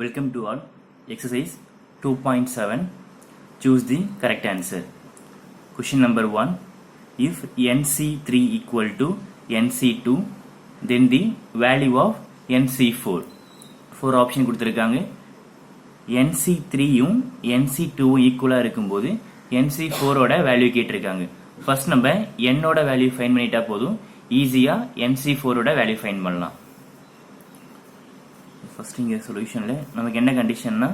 Welcome to all. Exercise 2.7. Choose the correct answer. Question number 1. If NC3 equal to NC2, then the value of NC4. 4 option கொடுத்திருக்காங்க. NC3யும் NC2வும் ஈக்குவலா இருக்கும்போது NC4 ஓட value கேட்டிருக்காங்க. First நம்ம n ஓட value find பண்ணிட்டா போதும், ஈஸியா NC4 ஓட வேல்யூ ஃபைண்ட் பண்ணலாம். ஃபர்ஸ்ட் இங்கே சொல்யூஷனில் நமக்கு என்ன கண்டிஷன்னா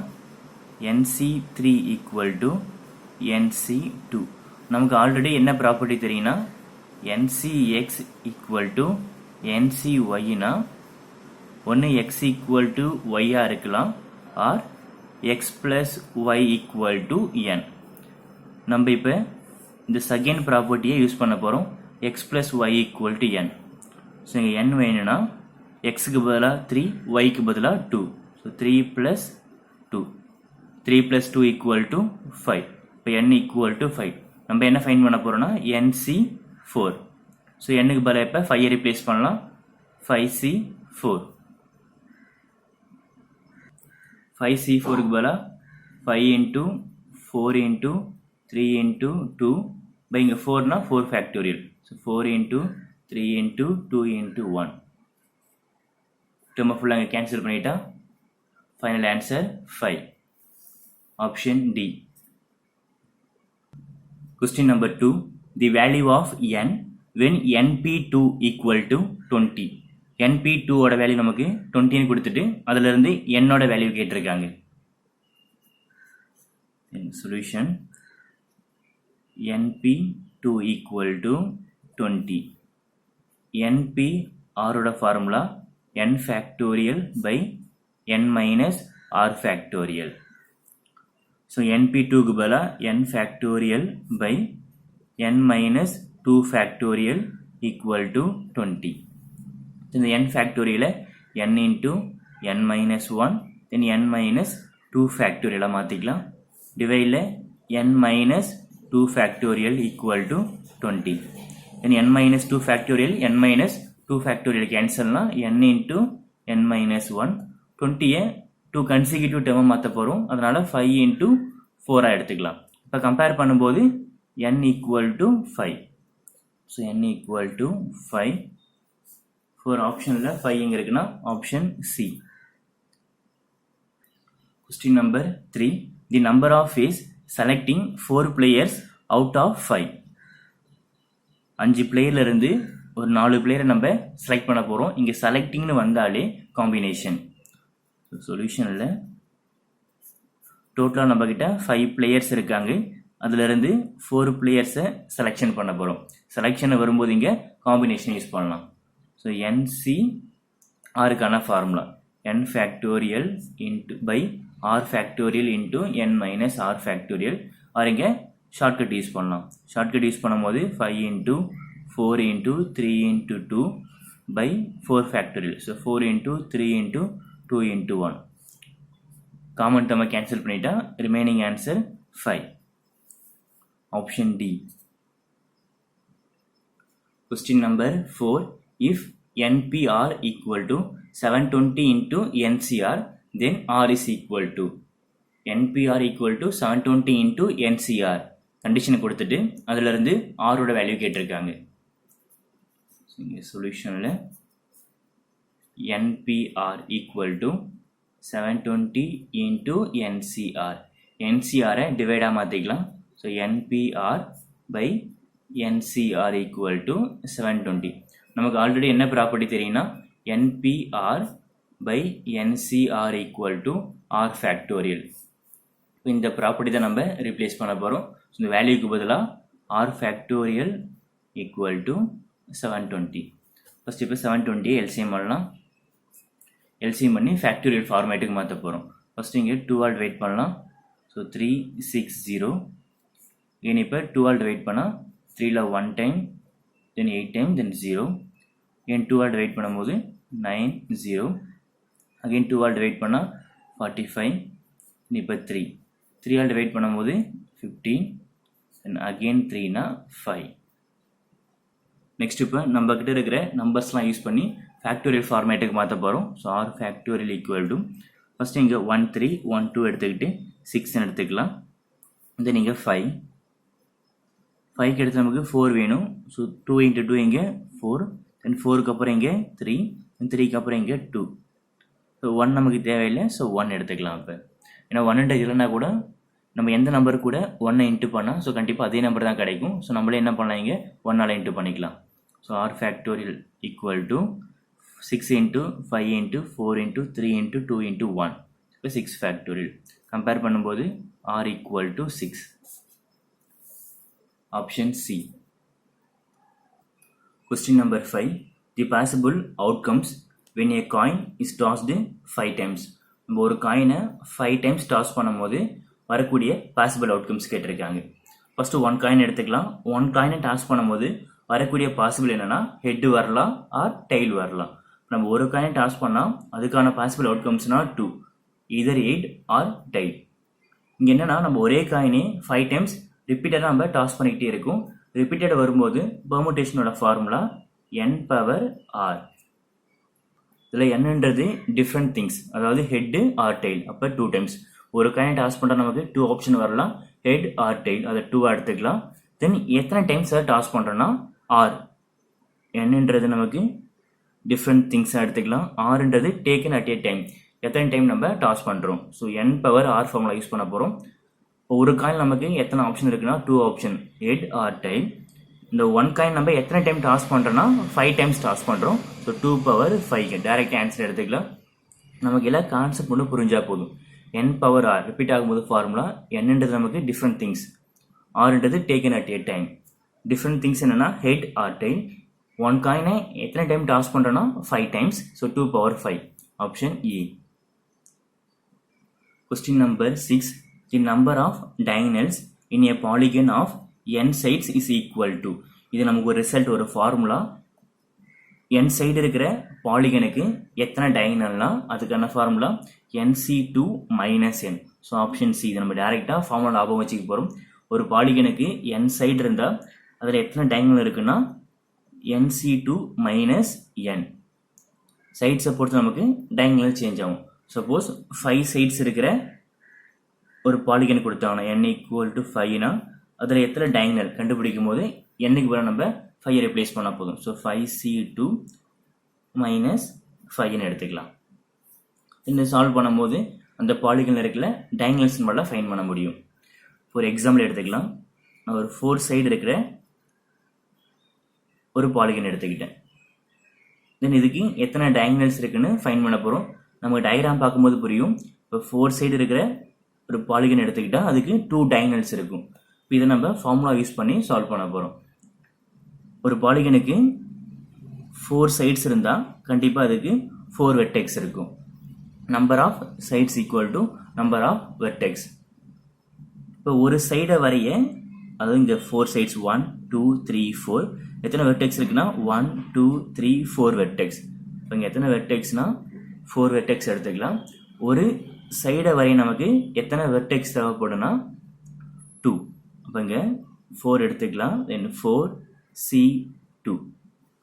NC3 ஈக்குவல் டு NC2. நமக்கு ஆல்ரெடி என்ன ப்ராப்பர்ட்டி தெரியும்னா NCX ஈக்குவல் டு NCYனா ஒன்று x ஈக்குவல் டு ஒய்யா இருக்கலாம், or x plus y equal to n. நம்ம இப்போ இந்த செகண்ட் ப்ராப்பர்ட்டியை யூஸ் பண்ண போகிறோம், x plus y equal to n. So இங்கே n வேணும்னா xக்கு பதிலாக 3, yக்கு பதிலாக 2. So 3 plus 2. 3 plus 2 equal to 5. இப்போ n equal to 5. நம்ம என்ன ஃபைண்ட் பண்ண போகிறோம்னா NC4. ஸோ nக்கு பதிலாக இப்போ 5 ரீப்ளேஸ் பண்ணலாம், 5C4. 5C4க்கு பதிலாக 5 into 4 into 3 into 2 பை இங்கே 4னா 4 factorial. So 4 into 3 into 2 into 1. டேர்மை ஃபுல்லாக இங்கே கேன்சல் பண்ணிட்டா final answer 5. Option D. Question number 2. The value of n when np2 equal to 20. np2 ஓட வேல்யூ நமக்கு 20 கொடுத்துட்டு அதுல இருந்து n ஓட வேல்யூ கேட்டிருக்காங்க. Solution np2 equal to 20. np ஆரோட formula n factorial by n minus r factorial. So np2 க்கு பதிலா n factorial by n minus 2 factorial equal to 20. இந்த n factorial n into n minus 1 then n minus 2 factorial மாத்திக்கலாம். டிவைட்ல n minus 2 factorial equal to 20. then n minus 2 factorial n minus 2 factorial கேன்சல்னா n into n minus 1. 20யை 2 consecutive term மாற்ற போகிறோம், அதனால 5 into 4 எடுத்துக்கலாம். இப்போ compare பண்ணும்போது n equal to 5. So n equal to 5. 4 ஆப்ஷனில் 5 எங்கே இருக்குன்னா option C. Question number 3. The number of is selecting 4 players out of 5. 5 பிளேயர்ல இருந்து ஒரு 4 பிளேயரை நம்ம செலக்ட் பண்ண போகிறோம். இங்கே செலக்டிங்னு வந்தாலே காம்பினேஷன். சொல்யூஷனில் டோட்டலாக நம்மக்கிட்ட 5 பிளேயர்ஸ் இருக்காங்க, அதுலேருந்து 4 பிளேயர்ஸை செலெக்ஷன் பண்ண போகிறோம். செலெக்ஷனை வரும்போது இங்கே காம்பினேஷன் யூஸ் பண்ணலாம். ஸோ NC ஆருக்கான formula n factorial into by r factorial into n minus r factorial. Or இங்கே ஷார்ட்கட் யூஸ் பண்ணலாம். ஷார்ட்கட் யூஸ் பண்ணும்போது 5 into 4 into 3 into 2 by 4 factorial. So 4 into 3 into 2 into 1. Common term cancel பண்ணிட்டா remaining answer 5. Option D. Question number 4. If NPR equal to 720 into NCR, then R is equal to. NPR equal to 720 into NCR. கண்டிஷனை கொடுத்துட்டு அதுல இருந்து R ஓட value கேட்டிருக்காங்க. சொல்யூஷனில் NPR equal to 720 into NCR. NCR டிவைடாக மாற்றிக்கலாம். So NPR by NCR equal to 720. நமக்கு already என்ன property தெரியும்னா NPR by NCR equal to R factorial. இந்த ப்ராப்பர்ட்டி தான் நம்ம ரீப்ளேஸ் பண்ண போகிறோம். இந்த வேல்யூக்கு பதிலாக R factorial equal to 720. First இப்போ 720 எல்சிஎம் பண்ணலாம். எல்சிஎம் பண்ணி ஃபேக்டோரியல் ஃபார்மேட்டுக்கு மாற்ற போகிறோம். ஃபர்ஸ்ட் இங்கே 2 ஆல் டிவைட் பண்ணலாம். ஸோ 360. இங்கே இப்போ 2 ஆல் டிவைட் பண்ணால் 3ல் 1 டைம், தென் 8 டைம், தென் 0. again 2 ஆல் டிவைட் பண்ணும்போது 90. again 2 ஆல் டிவைட் பண்ணால் 45. இப்போ 3 ஆல் டிவைட் பண்ணும்போது 15. தென் again 3னா 5. நெக்ஸ்ட் இப்போ நம்ம கிட்ட இருக்கிற நம்பர்ஸ்லாம் யூஸ் பண்ணி ஃபேக்டோரியல் ஃபார்மேட்டுக்கு மாற்ற போகிறோம். So r factorial equal to first இங்கே 1 3 1 2 எடுத்துக்கிட்டு 6 எடுத்துக்கலாம். தென் இங்கே 5 5க்கு எடுத்து நமக்கு 4 வேணும். ஸோ 2 × 2 இங்கே 4, தென் 4க்கு அப்புறம் இங்கே 3, தென் 3க்கு அப்புறம் இங்கே 2. ஸோ 1 நமக்கு தேவையில்லை, ஸோ 1 எடுத்துக்கலாம். இப்போ ஏன்னா 1 இல்லைன்னா கூட நம்ம எந்த நம்பர் கூட 1 இன்ட்டு பண்ணால் ஸோ கண்டிப்பாக அதே நம்பர் தான் கிடைக்கும். ஸோ நம்மளே என்ன பண்ணலாம், இங்கே 1ஆல் இன்ட்டு பண்ணிக்கலாம். So r factorial equal to 6 × 5 × 4 × 3 × 2 × 1. இப்போ 6 ஃபேக்டோரியல் கம்பேர் பண்ணும்போது r equal to 6. Option C. Question number 5. The possible outcomes when a coin is tossed 5 times. நம்ம ஒரு காயினை 5 times டாஸ் பண்ணும்போது வரக்கூடிய பாசிபிள் அவுட்கம்ஸ் கேட்டிருக்காங்க. ஃபஸ்ட்டு 1 காயின் எடுத்துக்கலாம். 1 காயினை டாஸ் பண்ணும்போது வரக்கூடிய பாசிபிள் என்னென்னா ஹெட்டு வரலாம் ஆர் டெய்ல் வரலாம். நம்ம ஒரு காயினை டாஸ் பண்ணால் அதுக்கான பாசிபிள் அவுட்கம்ஸ்னால் 2, either 8 ஆர் டெய்ல். இங்கே என்னென்னா நம்ம ஒரே காயினே 5 times ரிப்பீட்டடாக நம்ம டாஸ் பண்ணிக்கிட்டே இருக்கும். ரிப்பீட்டட் வரும்போது பெர்முடேஷனோட ஃபார்முலா n⁻r. இதில் என்னன்றது டிஃப்ரெண்ட் திங்ஸ், அதாவது ஹெட்டு ஆர் டெய்ல். அப்போ 2 times ஒரு காயின் டாஸ் பண்ணுறோம், நமக்கு 2 ஆப்ஷன் வரலாம், ஹெட் ஆர் டெய்ல். அதை 2 எடுத்துக்கலாம். தென் எத்தனை டைம்ஸ் அதை டாஸ் பண்ணுறோன்னா ஆர், என்னன்றது நமக்கு டிஃப்ரெண்ட் திங்ஸாக எடுத்துக்கலாம். ஆர்ன்றது டேக்கன் அட் ஏ டைம், எத்தனை டைம் நம்ம டாஸ் பண்ணுறோம். ஸோ n⁻r ஃபார்முலா யூஸ் பண்ண போகிறோம். இப்போ ஒரு காயின் நமக்கு எத்தனை ஆப்ஷன் இருக்குன்னா 2 ஆப்ஷன், ஹெட் ஆர் டெய்ல். இந்த 1 காயின் நம்ம எத்தனை டைம் டாஸ் பண்ணுறோன்னா 5 டைம்ஸ் டாஸ் பண்ணுறோம். ஸோ 2⁻5 டைரக்ட் ஆன்சர் எடுத்துக்கலாம். நமக்கு எல்லாம் கான்செப்ட் மட்டும் புரிஞ்சால் போதும். n⁻r ரிப்பீட் ஆகும்போது ஃபார்முலா, என்னன்றது நமக்கு டிஃப்ரெண்ட் திங்ஸ், ஆர்ன்றது taken at a time. Different things என்னென்னா ஹெட் ஆர் டெய்ல். 1 காயினை எத்தனை டைம் டாஸ் பண்ணுறோன்னா 5 times. So 2⁻5 option E. Question number 6. The number of diagonals in a polygon of n sides is equal to. இது நமக்கு ஒரு result, ஒரு formula. n side இருக்கிற பாலிகனுக்கு எத்தனை டயகனல்னா அதுக்கான formula nc2 - n. So option C. இது நம்ம டேரெக்டாக ஃபார்முலா ஞாபகம் வச்சுக்க போகிறோம். ஒரு பாலிகனுக்கு n சைடு இருந்தால் அதில் எத்தனை டயகனல் இருக்குன்னா nc2 - n. சைட்ஸை பொறுத்து நமக்கு டயகனல் சேஞ்ச் ஆகும். சப்போஸ் 5 சைட்ஸ் இருக்கிற ஒரு பாலிகன் கொடுத்தாங்கன்னா n = 5னா அதில் எத்தனை டயகனல் கண்டுபிடிக்கும் போது என்னுக்கு வர நம்ம 5 ரிப்ளேஸ் பண்ணால் போதும். ஸோ 5c2 - 5ன்னு எடுத்துக்கலாம். இந்த சால்வ் பண்ணும்போது அந்த பாலிகனில் இருக்கிற டயகனல்ஸ் நம்மளால் ஃபைண்ட் பண்ண முடியும். ஒரு எக்ஸாம்பிள் எடுத்துக்கலாம். நான் ஒரு 4 சைடு இருக்கிற ஒரு பாலிகன் எடுத்துக்கிட்டேன். தென் இதுக்கு எத்தனை டயகனல்ஸ் இருக்குன்னு ஃபைண்ட் பண்ண போகிறோம். நமக்கு டயக்ராம் பார்க்கும்போது புரியும். இப்போ 4 சைடு இருக்கிற ஒரு பாலிகன் எடுத்துக்கிட்டால் அதுக்கு 2 டயகனல்ஸ் இருக்கும். இப்போ இதை நம்ம ஃபார்முலா யூஸ் பண்ணி சால்வ் பண்ண போகிறோம். ஒரு பாலிகனுக்கு 4 சைட்ஸ் இருந்தால் கண்டிப்பாக அதுக்கு 4 வெர்டெக்ஸ் இருக்கும். Number of sides equal to number of vertex. இப்போ ஒரு சைடை வரைய, அதாவது இங்கே 4 சைட்ஸ் 1 2 3 4, எத்தனை வெர்டெக்ஸ் இருக்குன்னா 1 2 3 4 வெர்டெக்ஸ். இப்போ இங்கே எத்தனை வெர்டெக்ஸ்னா 4 வெர்டெக்ஸ் எடுத்துக்கலாம். ஒரு சைடை வரைய நமக்கு எத்தனை வெர்டெக்ஸ் தேவைப்படும்னா 2. அப்போ இங்கே 4 எடுத்துக்கலாம். தென் 4c2.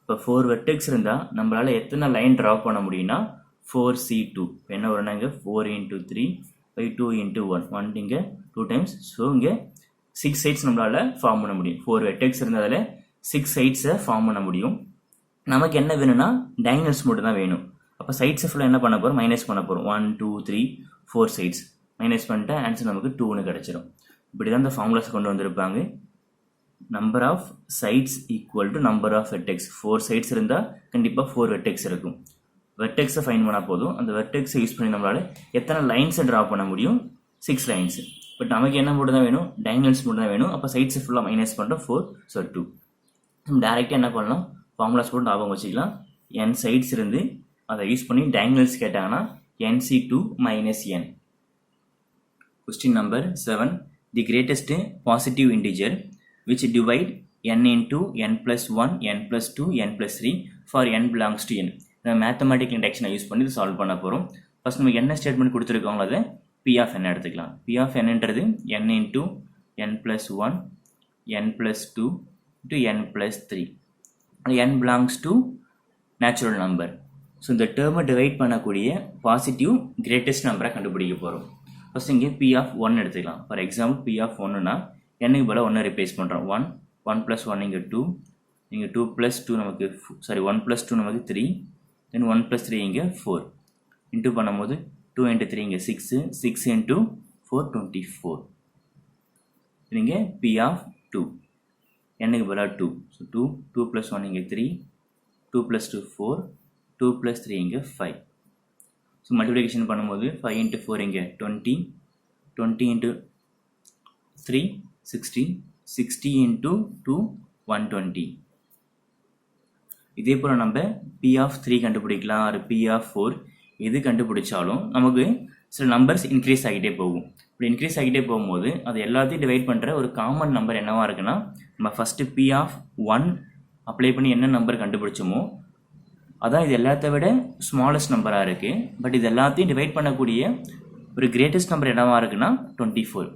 இப்போ 4 வெர்டெக்ஸ் இருந்தால் நம்மளால் எத்தனை லைன் ட்ரா பண்ண முடியும்னா 4c2. என்ன வரும்னா இங்கே 4 × 3 by 2 × 1, 1 இங்கே 2 டைம்ஸ். ஸோ இங்கே 6 சைட்ஸ் நம்மளால் ஃபார்ம் பண்ண முடியும். 4 வெர்டெக்ஸ் இருந்ததில் 6 சைட்ஸை ஃபார்ம் பண்ண முடியும். நமக்கு என்ன வேணும்னா டயகனல்ஸ் மட்டும் தான் வேணும். அப்போ சைட்ஸை ஃபுல்லாக என்ன பண்ண போகிறோம், மைனஸ் பண்ண போகிறோம். 1 2 3 4 சைட்ஸ் மைனஸ் பண்ணிட்டு ஆன்சர் நமக்கு 2ன்னு கிடச்சிரும். இப்படி தான் இந்த ஃபார்முலாஸ் கொண்டு வந்திருப்பாங்க. Number of sides equal to number of vertex. 4 sides இருந்தால் கண்டிப்பாக 4 வெர்டெக்ஸ் இருக்கும். வெர்டெக்ஸை ஃபைண்ட் பண்ணால் போதும். அந்த வெர்டெக்ஸை யூஸ் பண்ணி நம்மளால் எத்தனை லைன்ஸை ட்ரா பண்ண முடியும், 6 லைன்ஸ். பட் நமக்கு என்ன மட்டும் தான் வேணும், டயகனல்ஸ் மட்டும் தான் வேணும். அப்போ சைட்ஸை ஃபுல்லாக மைனஸ் பண்ணுறோம் 4, ஸோ 2. நம்ம டேரெக்டாக என்ன பண்ணலாம், ஃபார்முலாஸ் போட்டு ஞாபகம் வச்சுக்கலாம். n சைட்ஸ் இருந்து அதை யூஸ் பண்ணி டயகனல்ஸ் கேட்டாங்கன்னா nc2 - n. Question number 7. The greatest positive integer which divide n into n plus 1, n plus 2, n plus 3 for n belongs to n. நம்ம மேத்தமெட்டிக்கல் இண்டக்ஷனை யூஸ் பண்ணி சால்வ் பண்ண போகிறோம். ஃபர்ஸ்ட் நமக்கு என்ன ஸ்டேட்மெண்ட் கொடுத்துருக்காங்களோ அதை p of n எடுத்துக்கலாம். p of nன்றது n into n plus 1, n plus 2 to n plus 3. n belongs to natural number. So இந்த டேர்மை டிவைட் பண்ணக்கூடிய பாசிட்டிவ் கிரேட்டஸ்ட் நம்பரை கண்டுபிடிக்க போகிறோம். ஃபஸ்ட் இங்கே பி ஆஃப் ஒன் எடுத்துக்கலாம். ஃபார் எக்ஸாம்பிள் பி ஆஃப் ஒன்றுனா என்னுக்கு போல் ஒன்றை ரிப்ளேஸ் பண்ணுறோம். 1 + 1 இங்கே 2, இங்கே 2 + 2 நமக்கு 1 + 2 நமக்கு 3, தென் 1 + 3 இங்கே 4 இன்ட்டு பண்ணும்போது 2 × 3 இங்கே 6, 6 × 4 24. இங்கே பி ஆஃப் 2 என்னுக்கு போல் 2, ஸோ 2 + 1 இங்கே 3, 2 + 2 4, 2 + 3 இங்கே 5. ஸோ மல்டிப்ளிகேஷன் பண்ணும்போது 5 × 4 இங்கே 20, 20 × 3 60, 60 × 2 120. இதே போல் நம்ம பி ஆஃப் 3 கண்டுபிடிக்கலாம், ஒரு பி ஆஃப் 4 எது கண்டுபிடிச்சாலும் நமக்கு சில நம்பர்ஸ் இன்க்ரீஸ் ஆகிட்டே போகும். இப்படி இன்க்ரீஸ் ஆகிட்டே போகும்போது அது எல்லாத்தையும் டிவைட் பண்ணுற ஒரு காமன் நம்பர் என்னவா இருக்குன்னா, நம்ம ஃபஸ்ட்டு பி ஆஃப் 1 அப்ளை பண்ணி என்ன நம்பர் கண்டுபிடிச்சோமோ அதான் இது எல்லாத்த விட ஸ்மாலஸ்ட் நம்பராக இருக்குது. பட் இது எல்லாத்தையும் டிவைட் பண்ணக்கூடிய ஒரு கிரேட்டஸ்ட் நம்பர் என்னவா இருக்குன்னா 24.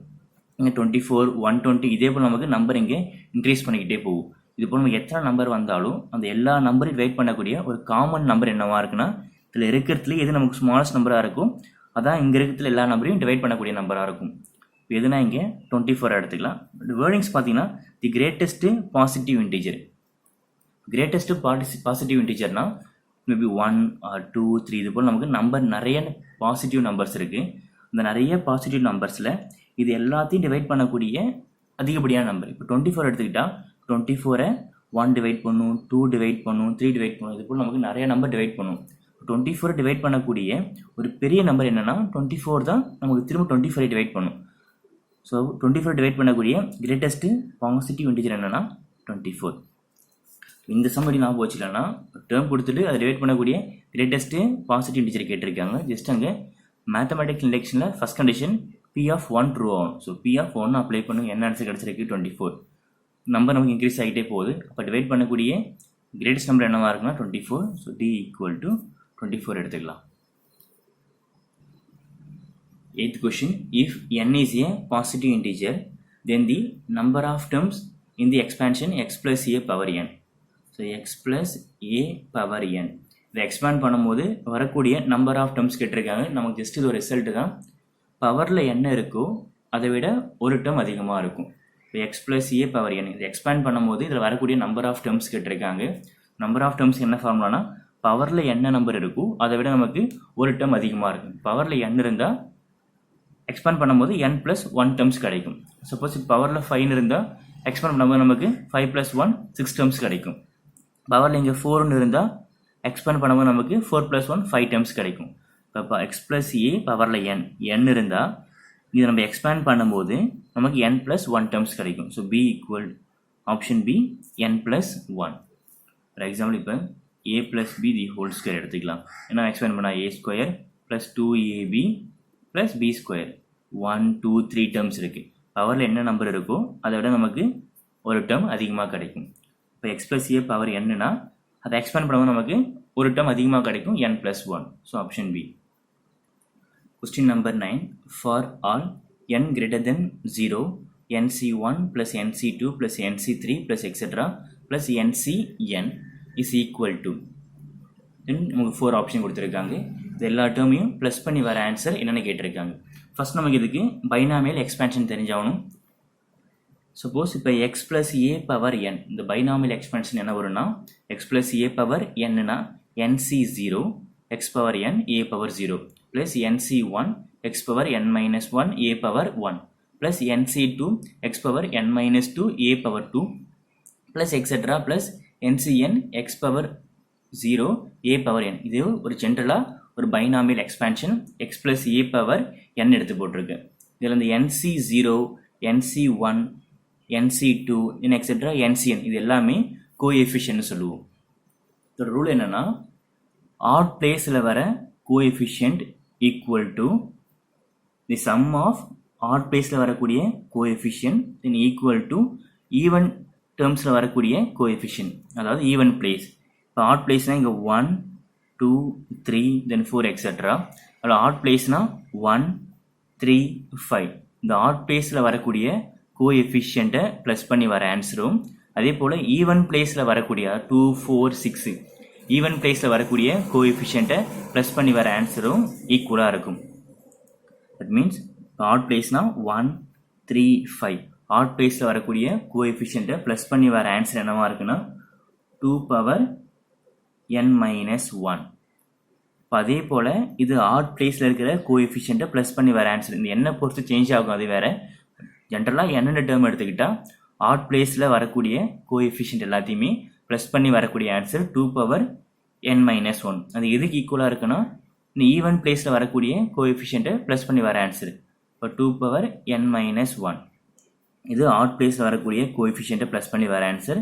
இங்கே 24, 120 இதே போல் நமக்கு நம்பர் இங்கே இன்க்ரீஸ் பண்ணிக்கிட்டே போகும். இது போல் நமக்கு எத்தனை நம்பர் வந்தாலும் அந்த எல்லா நம்பரையும் டிவைட் பண்ணக்கூடிய ஒரு காமன் நம்பர் என்னவா இருக்குன்னா, இதில் இருக்கிறதுல எது நமக்கு ஸ்மாலஸ்ட் நம்பராக இருக்கும் அதான் இங்கே இருக்கிறதுல எல்லா நம்பரையும் டிவைட் பண்ணக்கூடிய நம்பராக இருக்கும். இப்போ எதுனா இங்கே 24 எடுத்துக்கலாம். வேர்டிங்ஸ் பார்த்தீங்கன்னா the greatest positive integer. Greatest positive இன்டிஜர்னா மேபி 1 or 2 3 இது போல் நமக்கு நம்பர் நிறைய பாசிட்டிவ் நம்பர்ஸ் இருக்குது. இந்த நிறைய பாசிட்டிவ் நம்பர்ஸில் இது எல்லாத்தையும் டிவைட் பண்ணக்கூடிய அதிகப்படியான நம்பர். இப்போ 24 எடுத்துக்கிட்டால் 24 1 டிவைட் பண்ணும், 2 டிவைட் பண்ணும், 3 டிவைட் பண்ணும், இது போல் நமக்கு நிறைய நம்பர் டிவைட் பண்ணும். 24 டிவைட் பண்ணக்கூடிய ஒரு பெரிய நம்பர் என்னென்னா 24 தான் நமக்கு திரும்ப 24 டிவைட் பண்ணும். ஸோ 24 டிவைட் பண்ணக்கூடிய கிரேட்டஸ்ட்டு பாசிட்டிவ் இன்டிஜர் என்னென்னா 24. இந்த சம்மடி நான் போச்சுலன்னா டேர்ம் கொடுத்துட்டு அதை டிவைட் பண்ணக்கூடிய கிரேட்டஸ்ட்டு பாசிட்டிவ் இன்டிஜர் கேட்டிருக்காங்க. ஜஸ்ட் அங்கே மேத்தமெட்டிக்ஸ் இண்டெக்ஷனில் first condition P of 1 true ஆகும். ஸோ பி ஆஃப் 1 அப்ளை பண்ணுங்க, என்ன ஆன்சர் கிடச்சிருக்கு 24. நம்பர் நமக்கு இன்க்ரீஸ் ஆகிட்டே போகுது. அப்போ டிவைட் பண்ணக்கூடிய கிரேட்டஸ்ட் நம்பர் என்னவாக இருக்குன்னா 24. ஸோ டி = 24 எடுத்துக்கலாம். 8th question, if n is a positive integer then the number of terms in the expansion x plus a power n. So x plus a power n இதை expand பண்ணும்போது வரக்கூடிய number of terms கேட்டிருக்காங்க. நமக்கு just இது ஒரு result தான். பவரில் என்ன இருக்கோ அதை விட ஒரு டேர்ம் அதிகமாக இருக்கும். இப்போ X plus a power n இதை எக்ஸ்பேண்ட் பண்ணும்போது இதில் வரக்கூடிய நம்பர் ஆஃப் டேர்ம்ஸ் கேட்டிருக்காங்க. நம்பர் ஆஃப் டேர்ம்ஸ் என்ன ஃபார்முலானா பவரில் என்ன நம்பர் இருக்கோ அதை விட நமக்கு ஒரு டேர்ம் அதிகமாக இருக்கும். பவரில் n இருந்தால் எக்ஸ்பேண்ட் பண்ணும்போது n + 1 டேர்ம்ஸ் கிடைக்கும். சப்போஸ் இப்போ பவரில் 5 இருந்தால் எக்ஸ்பேண்ட் பண்ணும்போது நமக்கு 5 + 1 6 டேர்ம்ஸ் கிடைக்கும். பவரில் இங்கே 4 இருந்தால் எக்ஸ்பேண்ட் பண்ணும்போது நமக்கு 4 + 1 5 டேர்ம்ஸ் கிடைக்கும். இப்போ எக்ஸ் ப்ளஸ் ஏ பவரில் n இருந்தால் இது நம்ம எக்ஸ்பேண்ட் பண்ணும்போது நமக்கு n + 1 டேர்ம்ஸ் கிடைக்கும். So B = option B n + 1. For example இப்போ a + b the whole square எடுத்துக்கலாம். என்ன எக்ஸ்பேண்ட் பண்ணால் a² + 2ab + b². 1 2 3 டேர்ம்ஸ் இருக்குது. பவரில் என்ன நம்பர் இருக்கோ அதை விட நமக்கு ஒரு டேர்ம் அதிகமாக கிடைக்கும். இப்போ எக்ஸ் ப்ளஸ் ஏ பவர் என்னன்னா அதை எக்ஸ்பேண்ட் பண்ணும்போது நமக்கு ஒரு டேர்ம் அதிகமாக கிடைக்கும் n + 1. So option B. Question number 9. For all n greater than 0, nc1 plus nc2 plus nc3 plus etc. plus ncn is equal to. நமக்கு 4 ஆப்ஷன் கொடுத்துருக்காங்க. இது எல்லா டேர்மையும் ப்ளஸ் பண்ணி வர ஆன்சர் என்னென்னு கேட்டிருக்காங்க. ஃபர்ஸ்ட் நமக்கு இதுக்கு பைனாமியல் எக்ஸ்பேன்ஷன் தெரிஞ்சாகணும். சப்போஸ் இப்போ X plus a power n இந்த பைனாமியல் எக்ஸ்பேன்ஷன் என்ன வரும்னா எக்ஸ் ப்ளஸ் ஏ பவர் என்னன்னா nc0 x power n a power 0 plus nc1 x power n minus 1 a power 1 plus nc2 x power n minus 2 a power 2 plus etc plus ncn x power 0 a power n. இது ஒரு ஜென்ரலாக ஒரு binomial expansion x plus a power n எடுத்து போட்டிருக்கு. இதில் இந்த nc0 nc1 nc2 etc ncn இது எல்லாமே கோஎஃபிஷியன்ட்னு சொல்லுவோம். இதோட ரூல் என்னன்னா ஆட் பிளேஸில் வர coefficient equal to the sum of odd பிளேஸில் வரக்கூடிய coefficient then equal to even டேர்ம்ஸில் வரக்கூடிய கோஎஃபிஷியன்ட், அதாவது ஈவன் பிளேஸ். இப்போ ஆட் பிளேஸ்னால் இங்கே 1 2 3 தென் 4 எக்ஸெட்ரா. அதில் ஆட் பிளேஸ்னால் 1 3 5. இந்த ஆட் பிளேஸில் வரக்கூடிய கோஎஃபிஷியண்ட்டை ப்ளஸ் பண்ணி வர ஆன்சரும், அதே போல் ஈவன் பிளேஸில் வரக்கூடிய 2 4 6 ஈவன் பிளேஸில் வரக்கூடிய கோஎஃபிஷியண்ட்டை ப்ளஸ் பண்ணி வர ஆன்சரும் ஈக்குவலாக இருக்கும். தட் மீன்ஸ் ஆட் பிளேஸ்னால் 1 3 5 ஆட் பிளேஸில் வரக்கூடிய கோஎஃபிஷியண்ட்டை ப்ளஸ் பண்ணி வர ஆன்சர் என்னவா இருக்குன்னா 2 பவர் n மைனஸ் 1. இப்போ அதே போல் இது ஆட் பிளேஸில் இருக்கிற கோஎஃபிஷியண்ட்டை ப்ளஸ் பண்ணி வர ஆன்சர். இந்த எண்ணை பொறுத்து சேஞ்ச் ஆகும், அது வேறு. ஜென்ரலாக என்னென்ன டேர்ம் எடுத்துக்கிட்டால் ஆட் பிளேஸில் வரக்கூடிய கோஎஃபிஷியன்ட் எல்லாத்தையுமே ப்ளஸ் பண்ணி வரக்கூடிய ஆன்சர் 2 பவர் n மைனஸ் 1. அது எதுக்கு ஈக்குவலாக இருக்குன்னா இந்த ஈவன் பிளேஸில் வரக்கூடிய கோஎஃபிஷியண்ட்டை ப்ளஸ் பண்ணி வர ஆன்சர். இப்போ 2 பவர் n மைனஸ் 1 இது ஆட் பிளேஸில் வரக்கூடிய கோஎஃபிஷியண்ட்டை ப்ளஸ் பண்ணி வர ஆன்சர்.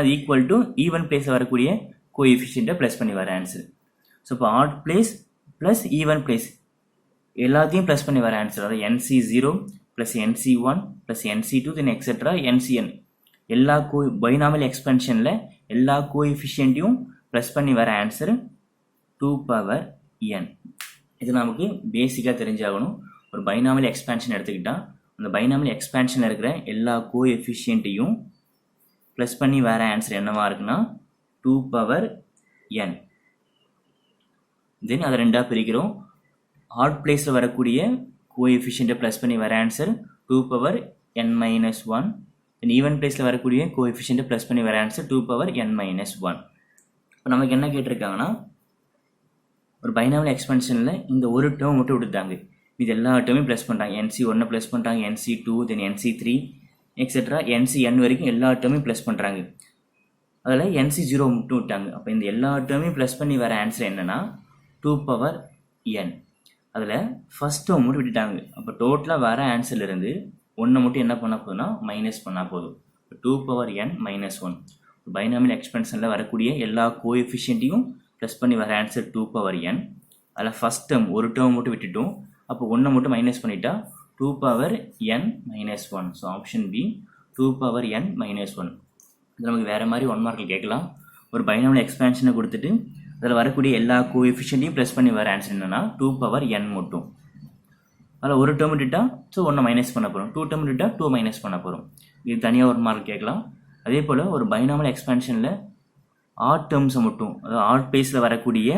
அது ஈக்குவல் டு ஈவன் பிளேஸில் வரக்கூடிய கோஎஃபிஷியண்ட்டை ப்ளஸ் பண்ணி வர ஆன்சர். ஸோ இப்போ add place plus even place எல்லாத்தையும் ப்ளஸ் பண்ணி வர ஆன்சர். அதாவது NC0 plus NC1 plus NC2 தென் எக்ஸெட்ரா NCN எல்லா பைனாமியல் எக்ஸ்பென்ஷனில் எல்லா கோஎஃபிஷியண்ட்டையும் ப்ளஸ் பண்ணி வர ஆன்சர் 2 பவர் n. இது நமக்கு பேசிக்காக தெரிஞ்சாகணும். ஒரு பைனாமியல் எக்ஸ்பேன்ஷன் எடுத்துக்கிட்டால் அந்த பைனாமியல் எக்ஸ்பேன்ஷனில் இருக்கிற எல்லா கோஎஃபிஷியண்ட்டையும் ப்ளஸ் பண்ணி வர ஆன்சர் என்னவா இருக்குன்னா 2 பவர் n. தென் அதை ரெண்டாக பிரிக்கிறோம். ஆட் பிளேஸில் வரக்கூடிய கோஎஃபிஷியண்ட்டை ப்ளஸ் பண்ணி வர ஆன்சர் 2 பவர் n மைனஸ் 1. தென் ஈவன் பிளேஸில் வரக்கூடிய கோஎஃபிஷியண்ட்டை ப்ளஸ் பண்ணி வர ஆன்சர் 2 பவர் n மைனஸ் 1. இப்போ நமக்கு என்ன கேட்டிருக்காங்கன்னா ஒரு பைனாமியல் எக்ஸ்பென்ஷனில் இந்த ஒரு டேர்ம் மட்டும் விட்டுட்டாங்க, இது எல்லா டேர்மையும் ப்ளஸ் பண்ணுறாங்க. NC1 ப்ளஸ் பண்ணுறாங்க, NC2 தென் NC3 எக்ஸெட்ரா NCN வரைக்கும் எல்லா டேர்மையும் ப்ளஸ் பண்ணுறாங்க. அதில் NC0 மட்டும் விட்டாங்க. அப்போ இந்த எல்லா டேர்மையும் ப்ளஸ் பண்ணி வர ஆன்சர் என்னென்னா 2 பவர் n. அதில் ஃபஸ்ட் டேர்ம் மட்டும் விட்டுட்டாங்க. அப்போ டோட்டலாக வர ஆன்சர்லேருந்து ஒன்றை மட்டும் என்ன பண்ணால் போதுன்னா மைனஸ் பண்ணால் போதும். 2 பவர் n மைனஸ் 1. பைனாமியல் எக்ஸ்பென்ஷனில் வரக்கூடிய எல்லா கோஎஃபிஷியண்ட்டையும் ப்ளஸ் பண்ணி வர ஆன்சர் 2 பவர் n. அதில் ஃபஸ்ட் டேர்ம் ஒரு டேர்ம் மட்டும் விட்டுட்டோம். அப்போ ஒன்றை மட்டும் மைனஸ் பண்ணிட்டா 2 power n minus 1. So option B 2 power n minus 1. இது நமக்கு வேறு மாதிரி 1 மார்க்கில் கேட்கலாம். ஒரு பைனாமியல் எக்ஸ்பேன்ஷனை கொடுத்துட்டு அதில் வரக்கூடிய எல்லா கோஎஃபிஷியண்ட்டையும் ப்ளஸ் பண்ணி வர ஆன்சர் என்னென்னா 2 பவர் n மட்டும். அதில் ஒரு டேர்ம் விட்டுட்டா ஸோ 1 மைனஸ் பண்ண போகிறோம், 2 டேர்ம் விட்டுட்டா 2 மைனஸ் பண்ண போகிறோம். இது தனியாக 1 மார்க் கேட்கலாம். அதே போல் ஒரு பைனாமியல் எக்ஸ்பேன்ஷனில் ஆட் டேர்ம்ஸை மட்டும், அதாவது ஆட் பிளேஸில் வரக்கூடிய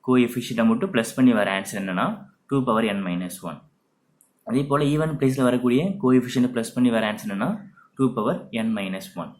கோஎஃபிஷியண்ட்டை மட்டும் ப்ளஸ் பண்ணி வர ஆன்சர் என்னென்னா 2 பவர் n மைனஸ் 1. அதே போல் ஈவன் பிளேஸில் வரக்கூடிய கோஎஃபிஷியண்ட்டை ப்ளஸ் பண்ணி வர ஆன்சர் என்னென்னா 2 பவர் n மைனஸ் 1.